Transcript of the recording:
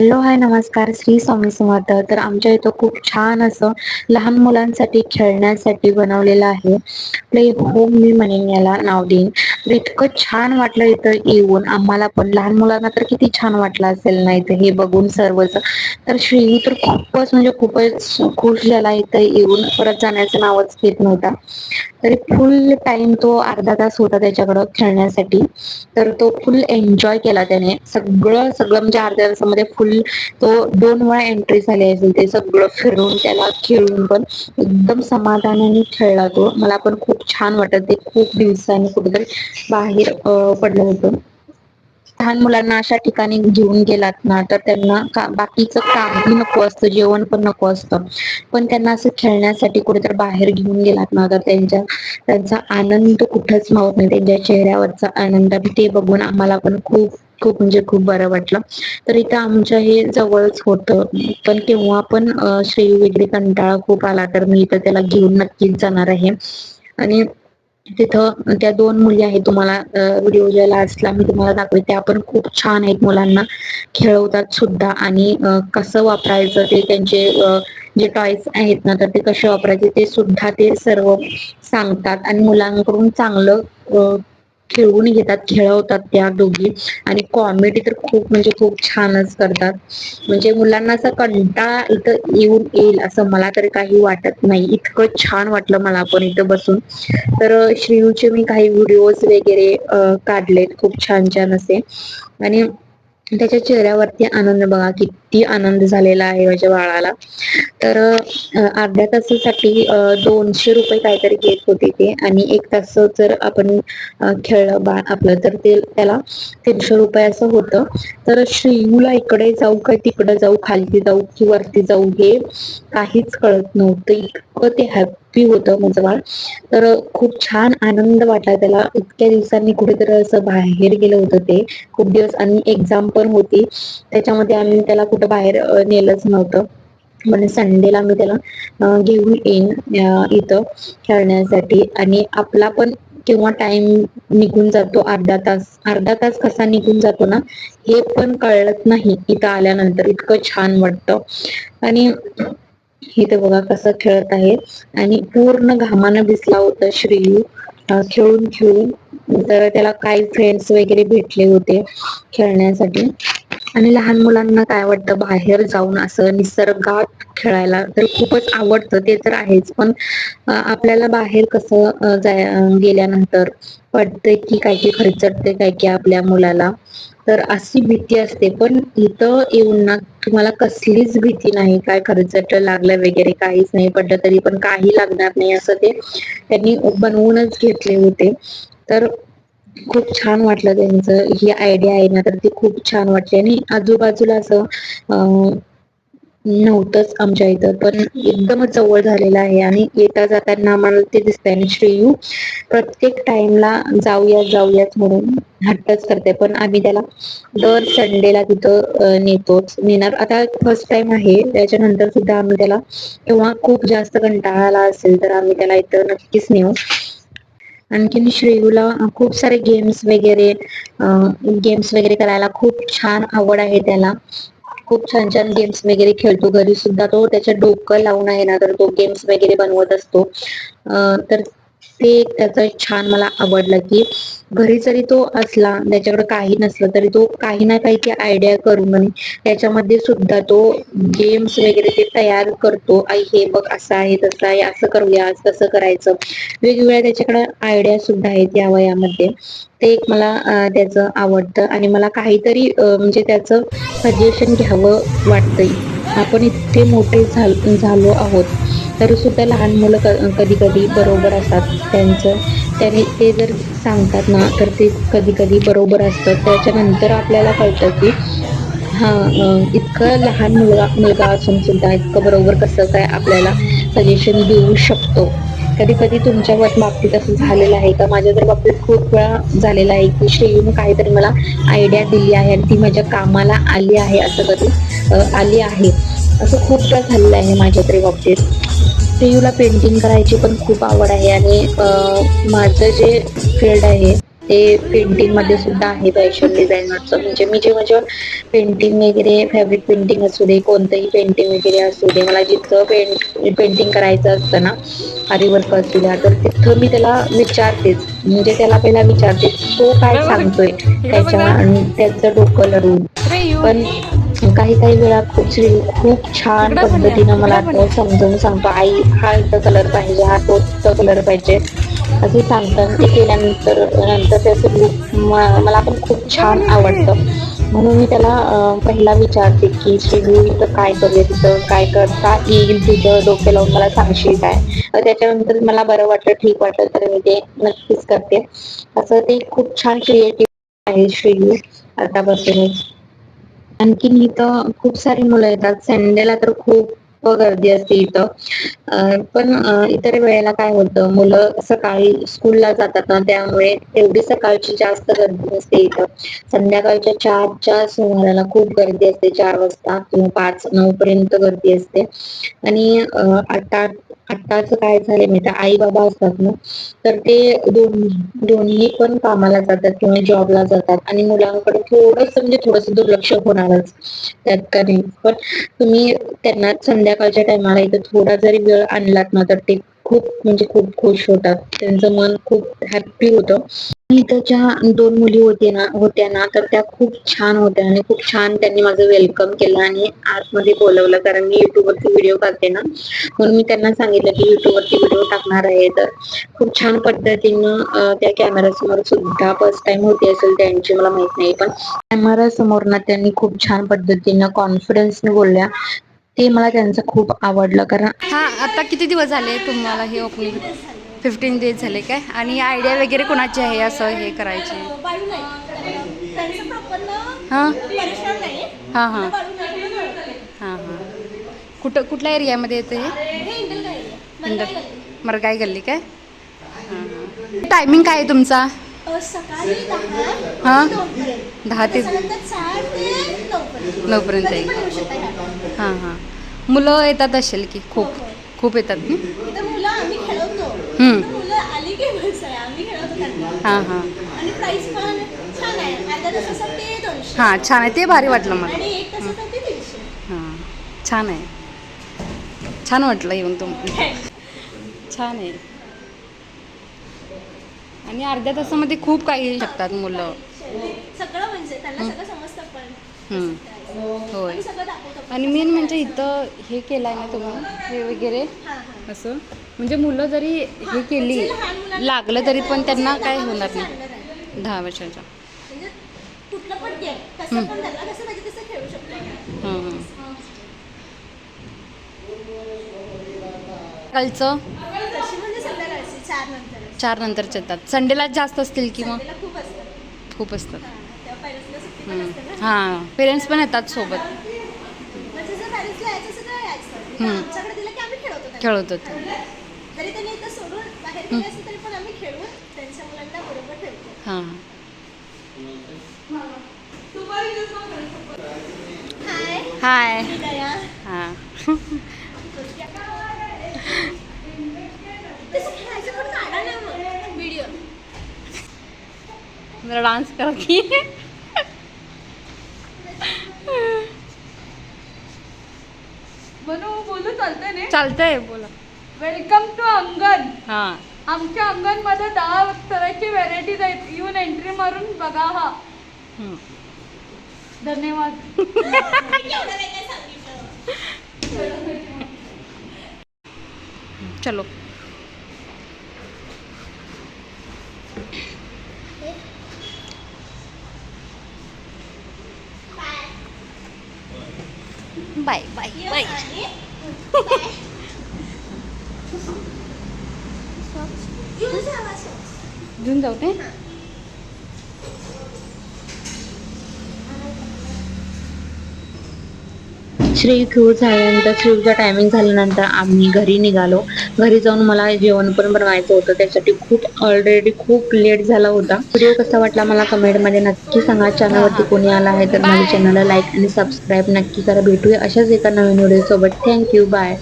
Hello, हाय, नमस्कार. श्री स्वामी समर्थ. तर आमच्या इथं खूप छान असं लहान मुलांसाठी खेळण्यासाठी बनवलेलं आहे. प्ले होम मी म्हणेन याला नाव देईन. तर इतकं छान वाटलं इथं येऊन आम्हाला पण. लहान मुलांना तर किती छान वाटलं असेल ना इथं हे बघून सर्वच. तर श्रेयू तर खूपच म्हणजे खूपच खुश झाला इथं येऊन. परत जाण्याचं नावच घेत नव्हता. तरी फुल टाइम तो अर्धा तास होता त्याच्याकडं खेळण्यासाठी. तर तो फुल एन्जॉय केला त्याने. सगळं सगळं म्हणजे अर्ध्या तासामध्ये फुल तो 2 वेळा एंट्री झाली असेल. ते सगळं फिरून त्याला खेळून पण एकदम समाधानाने खेळला तो. मला पण खूप छान वाटत. ते खूप दिवसांनी कुठेतरी बाहेर पडलं होतं. लहान मुलांना अशा ठिकाणी घेऊन गेलात ना तर त्यांना बाकीचं काही नको असतं, जेवण पण नको असतं. पण त्यांना असं खेळण्यासाठी कुठेतरी बाहेर घेऊन गेलात ना तर त्यांचा आनंद कुठंच मावत नाही. त्यांच्या चेहऱ्यावरचा आनंद ते बघून आम्हाला पण खूप खूप म्हणजे खूप बरं वाटलं. तर इथं आमच्या हे जवळच होतं. पण केव्हा पण श्रेयू वगैरे कंटाळा खूप आला तर मी इथं त्याला घेऊन नक्कीच जाणार आहे. आणि तिथं त्या 2 मुली आहेत, तुम्हाला व्हिडिओ ज्या लास्टला मी तुम्हाला दाखवते त्या पण खूप छान आहेत. मुलांना खेळवतात सुद्धा आणि कसं वापरायचं ते त्यांचे जे टॉयज आहेत ना तर ते कसे वापरायचे ते सुद्धा ते सर्व सांगतात. आणि मुलांकडून चांगलं खेळवून घेतात, खेळवतात त्या दोघी. आणि कॉमेडी तर खूप म्हणजे खूप छानच करतात. म्हणजे मुलांना असा कंटाळा इथं येईल असं मला तरी काही वाटत नाही. इतकं छान वाटलं मला पण इथं बसून. तर श्रेयूचे मी काही व्हिडिओज वगैरे काढलेत खूप छान छान असे. आणि त्याच्या चेहऱ्यावरती आनंद बघा, किती आनंद झालेला आहे माझ्या बाळाला. तर अर्ध्या तासासाठी ₹200 काहीतरी घेत होते ते. आणि 1 तास जर आपण खेळलं बाळ आपलं तर ते त्याला ₹300 असं होतं. तर श्रेयूला इकडे जाऊ का तिकडे जाऊ, खाली जाऊ की वरती जाऊ हे काहीच कळत नव्हतं. इतकं ते हॅप्पी होतं माझं बाळ. तर खूप छान आनंद वाटला त्याला. इतक्या दिवसांनी कुठेतरी असं बाहेर गेलं होतं ते. खूप दिवस आणि एक्झाम पण होती. त्याच्यामध्ये आम्ही त्याला कुठं बाहेर नेलंच नव्हतं. म्हणजे संडेला मी त्याला घेऊन येईन इथं खेळण्यासाठी. आणि आपला पण केव्हा टाइम निघून जातो, अर्धा तास कसा निघून जातो ना हे पण कळत नाही इथं आल्यानंतर. इतकं छान वाटतं. आणि इथं बघा कसं खेळत आहे. आणि पूर्ण घामानं भिजला होता श्रेयू खेळून खेळून. तर त्याला काही फ्रेंड्स वगैरे भेटले होते खेळण्यासाठी. आणि लहान मुलांना काय वाटतं, बाहेर जाऊन असं निसर्गात खेळायला तर खूपच आवडतं, ते तर आहेच. पण आपल्याला बाहेर कसं गेल्यानंतर वाटतंय की काय की खरचटते काय की आपल्या मुलाला. तर अशी भीती असते. पण इथं येऊन ना तुम्हाला कसलीच भीती नाही. काय खरचट लागलं वगैरे काहीच नाही. पडलं तरी पण काही लागणार नाही असं ते त्यांनी बनवूनच घेतले होते. तर खूप छान वाटलं त्यांचं ही आयडिया आहे ना तर ती खूप छान वाटली. आणि आजूबाजूला असं नव्हतंच आमच्या इथं, पण एकदमच जवळ झालेलं आहे. आणि येता जाताना आम्हाला ते दिसतंय. आणि श्रेयू प्रत्येक टाइमला जाऊयाच म्हणून हट्टच करते. पण आम्ही त्याला दर संडेला तिथं नेणार. आता फर्स्ट टाइम आहे, त्याच्यानंतर सुद्धा आम्ही त्याला किंवा खूप जास्त कंटाळा आला असेल तर आम्ही त्याला इथं नक्कीच नेऊ. आणखीन श्रेयूला खूप सारे गेम्स वगैरे करायला खूप छान आवड आहे त्याला. खूप छान छान गेम्स वगैरे खेळतो. घरी सुद्धा तो त्याच्या डोकं लावून आहे ना तर तो गेम्स वगैरे बनवत असतो. तर ते त्याचं छान मला आवडलं की घरी जरी तो असला, त्याच्याकडे काही नसलं तरी तो काही ना काही ती आयडिया करून त्याच्यामध्ये सुद्धा तो गेम्स वगैरे ते तयार करतो. आई हे बघ असं आहे तसं आहे, असं करूया, तसं करायचं. वेगवेगळ्या त्याच्याकडे आयडिया सुद्धा आहेत या वयामध्ये. ते एक मला त्याचं आवडतं. आणि मला काहीतरी म्हणजे त्याचं सजेशन घ्यावं वाटतंय. आपण इतके मोठे झालो आहोत तरी सुद्धा लहान मुलं कधी कधी बरोबर असतात. त्याने ते जर सांगतात ना तर ते कधी कधी बरोबर असतं. त्याच्यानंतर आपल्याला कळतं की हा इतकं लहान मुलगा असून सुद्धा इतकं बरोबर कसं काय आपल्याला सजेशन देऊ शकतो. कधी कधी तुमच्या बाबतीत असं झालेलं आहे का? माझ्या तर बाबतीत खूप वेळा झालेला आहे की श्रेयूने काहीतरी मला आयडिया दिली आहे आणि ती माझ्या कामाला आली आहे. असं कधी आली आहे असं खूप वेळा झालेलं आहे माझ्या तरी बाबतीत. श्रेयूला पेंटिंग करायची पण खूप आवड आहे. आणि माझं जे फील्ड आहे ते पेंटिंग मध्ये सुद्धा आहे फॅशन डिझायनरचं. म्हणजे मी जेव्हा जेव्हा पेंटिंग वगैरे फॅब्रिक पेंटिंग असू दे, कोणतंही पेंटिंग वगैरे असू दे, मला जिथं पेंटिंग करायचं असतं ना, आरी वर्क असू द्या, तर तिथं मी त्याला विचारतेच. म्हणजे त्याला पहिला विचारते तो काय इकडे बघ, सांगतोय इकडे बघ त्याच्या जरा. त्याचं डोकं लढवून. इकडे येऊ. पण काही काही वेळा खूप छान इकडे पण या, पद्धतीनं मला इकडे पण तो या. समजावून सांगतो, आई हा इथं कलर पाहिजे, हा तो कलर पाहिजे असे सांगतात. ते केल्यानंतर त्याचं लुक मला पण खूप इकडे छान पण इकडे. आवडतं. म्हणून मी त्याला पहिला विचारते की श्रीयू इथं काय करूया, तिथं काय करता येईल, तुझं डोकं लावून मला सांगशील काय. त्याच्यानंतर मला बरं वाटलं, ठीक वाटलं तर मी ते नक्कीच करते. असं ते खूप छान क्रिएटिव्ह आहे श्रीयू आतापासूनच. आणखीन इथं खूप सारी मुलं येतात. संडेला तर खूप गर्दी असते इथं. पण इतर वेळेला काय होतं, मुलं सकाळी स्कूलला जातात ना, त्यामुळे एवढी सकाळची जास्त गर्दी नसते इथं. संध्याकाळच्या 4च्या सुमाराला खूप गर्दी असते. 4 वाजता किंवा 5-9 पर्यंत गर्दी असते. आणि आताच काय झालंय माहिती, आई बाबा असतात ना, तर ते दोन्ही पण कामाला जातात किंवा जॉबला जातात आणि मुलांकडे थोडस दुर्लक्ष होणारच त्यात काही. पण तुम्ही त्यांना संध्याकाळच्या टायमाला इथं थोडा जरी वेळ आणलात ना, तर ते खूप खुश होतात. त्यांचं मन खूप हॅप्पी होतं. इथं ज्या 2 मुली होत्या ना, तर त्या खूप छान होत्या आणि खूप छान त्यांनी माझं वेलकम केलं आणि आतमध्ये बोलवलं. कारण मी युट्यूब वरती व्हिडिओ करते ना, म्हणून मी त्यांना सांगितलं की युट्यूब वरती व्हिडिओ टाकणार आहे. तर खूप छान पद्धतीनं त्या कॅमेरा समोर सुद्धा फर्स्ट टाइम होती असेल त्यांची, मला माहित नाही, पण कॅमेरा समोर ना त्यांनी खूप छान पद्धतीनं कॉन्फिडन्सने बोलल्या. ते मला त्यांचं खूप आवडलं. कारण हां, आता किती दिवस झाले तुम्हाला हे ओपनिंग? 15 डेज झाले काय? आणि आयडिया वगैरे कोणाची आहे असं हे करायची? हां हां हां हां हां. कुठल्या एरियामध्ये येतं हे? मरगाई गल्ली काय? हां हां. टायमिंग काय आहे तुमचा? सकाळी 10 हां, ते 2 पर्यंत. 10 ते 4 ते 9 पर्यंत. 9 पर्यंत कधी आहे. पण येऊ शकता ह्या. हां हां. मुलं येतात असेल की हो खूप हो. खूप येतात ना? इथं मुलं आम्ही खेळवतो. हम्म. इथं मुलं आली की बस आहे. आम्ही खेळवतो त्यांना. हां हां आणि प्राईस पण छान आहे. अर्ध्या तासासाठी 200. हां, छान आहे. ते भारी वाटलं मला. आणि 1 तासासाठी 300. हां, छान आहे. छान वाटलं येऊन छान आहे. आणि अर्ध्या तासामध्ये खूप काही येऊ शकतात मुलं. सगळं म्हणजे त्यांना सगळं समजतं पण. हम्म. होय. आम्ही सगळं दाखवतो पण. आणि मेन म्हणजे इथं हे केलं आहे ना तुम्ही, हे वगैरे हां हां. असं, म्हणजे मुलं जरी हे केली, म्हणजे लहान मुलांना लागलं तरी पण त्यांना काय 10 होणार वर्षाचं नाही. अंडर आहे. 10 वर्षाच्या. म्हणजे कुठलं पण गेम कसं पण त्यांना कसं पाहिजे तसं खेळू शकतो. हां हां. कालचं तशी म्हणजे संध्याकाळची 4 नंतर. 4 नंतरच येतात. संडेलाच जास्त असतील की मग? संडेला खूप असतात. खूप असतात. तेव्हा पॅरेंट्सला सुट्टी पण असते ना. हां, पेरेंट्स पण येतात सोबत. म्हणजे जर पॅरेंट्सला यायचं असेल तर यायचं. आमच्याकडे दिलं की आम्ही खेळवतो त्यांना. खेळत होतो. जरी त्यांनी इथं सोडून बाहेर गेले असेल तरी पण आम्ही खेळून त्यांच्या मुलांना बरोबर ठेवतो. हां. हाय. हाय. मी दया. हां. तसं खेळायचं पण काढा ना मग व्हिडिओ. जरा डान्स करा की. बोलू चालतंय ना? चालतंय, बोला. वेलकम टू अंगण. हां. आमच्या अंगणमध्ये 10 तऱ्हाची व्हेरायटीज आहेत. येऊन एंट्री मारून बघा. हा हं. धन्यवाद. चलो. Bye bye bye. घेऊन जाऊ ते. श्री खेळ झाल्यानंतर, श्रीचा टायमिंग झाल्यानंतर आम्ही घरी निघालो. घरी जाऊन मला जेवण पण बनवायचं होतं, त्यासाठी ऑलरेडी खूप लेट झाला होता. व्हिडिओ कसा वाटला मला कमेंटमध्ये नक्की सांगा. हां चॅनलवरती हां. कोणी आला आहे तर माझ्या बाय. चॅनलला लाईक आणि सबस्क्राईब नक्की करा. भेटूया अशाच एका नवीन व्हिडिओ सोबत. थँक्यू. बाय.